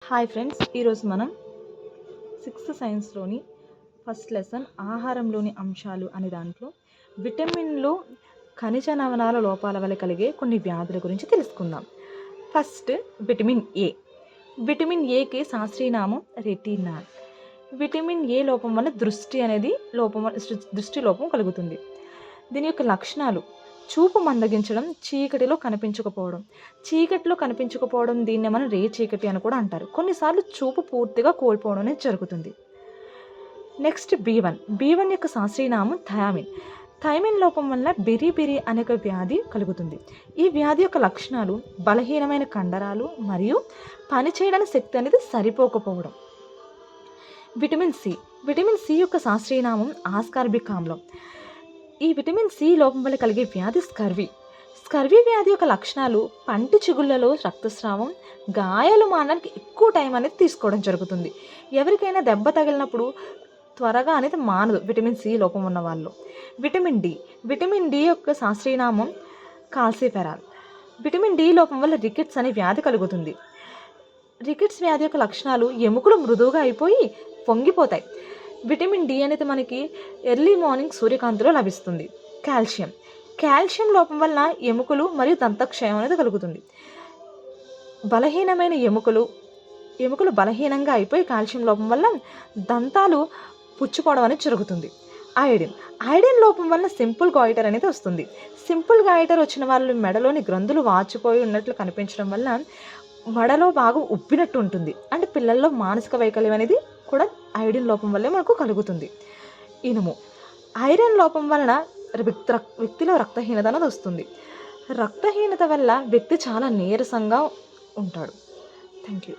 Hi friends, ఈరోజు మనం sixth సైన్స్లోని first lesson ఆహారంలోని అంశాలు అనే దాంట్లో విటమిన్లు ఖనిజ లవణాల లోపాల వల్ల కలిగే కొన్ని వ్యాధుల గురించి తెలుసుకుందాం. First vitamin A. విటమిన్ ఏకి శాస్త్రీయ నామం రెటినాల్. విటమిన్ ఏ లోపం వల్ల దృష్టి లోపం కలుగుతుంది. దీని యొక్క లక్షణాలు: చూపు మందగించడం, చీకటిలో కనిపించకపోవడం, దీన్ని మనం రే చీకటి అని కూడా అంటారు. కొన్నిసార్లు చూపు పూర్తిగా కోల్పోవడం అనేది జరుగుతుంది. నెక్స్ట్ బి1 యొక్క శాస్త్రీయ నామం థయామిన్. థైమిన్ లోపం వల్ల బెరీ అనే ఒక వ్యాధి కలుగుతుంది. ఈ వ్యాధి యొక్క లక్షణాలు బలహీనమైన కండరాలు మరియు పనిచేయడానికి శక్తి అనేది సరిపోకపోవడం. విటమిన్ సి యొక్క శాస్త్రీయ నామం ఆస్కార్బిక్ ఆమ్లం. ఈ విటమిన్ సి లోపం వల్ల కలిగే వ్యాధి స్కర్వీ వ్యాధి యొక్క లక్షణాలు పంటి చిగుళ్లలో రక్తస్రావం, గాయాలు మానడానికి ఎక్కువ టైం అనేది తీసుకోవడం జరుగుతుంది. ఎవరికైనా దెబ్బ తగిలినప్పుడు త్వరగా అనేది మానదు విటమిన్ సి లోపం ఉన్న వాళ్ళు. విటమిన్ డి యొక్క శాస్త్రీయ నామం కాల్సిఫెరాల్. విటమిన్ డి లోపం వల్ల రికెట్స్ అనే వ్యాధి కలుగుతుంది. రికెట్స్ వ్యాధి యొక్క లక్షణాలు ఎముకలు మృదువుగా అయిపోయి పొంగిపోతాయి. విటమిన్ డి అనేది మనకి ఎర్లీ మార్నింగ్ సూర్యకాంతిలో లభిస్తుంది. కాల్షియం లోపం వల్ల ఎముకలు మరియు దంతక్షయం అనేది కలుగుతుంది. బలహీనమైన ఎముకలు బలహీనంగా అయిపోయి కాల్షియం లోపం వల్ల దంతాలు పుచ్చిపోవడం అనేది జరుగుతుంది. ఐరన్ లోపం వల్ల సింపుల్ గాయిటర్ అనేది వస్తుంది. సింపుల్ గాయిటర్ వచ్చిన వాళ్ళు మెడలోని గ్రంథులు వాచిపోయి ఉన్నట్లు కనిపించడం వల్ల మెడలో బాగా ఉబ్బినట్టు ఉంటుంది. అంటే పిల్లల్లో మానసిక వైకల్యం అనేది కూడా ఐరన్ లోపం వల్లే మనకు కలుగుతుంది. ఐరన్ లోపం వలన వ్యక్తిలో రక్తహీనత అనేది వస్తుంది. రక్తహీనత వల్ల వ్యక్తి చాలా నీరసంగా ఉంటాడు. Thank you.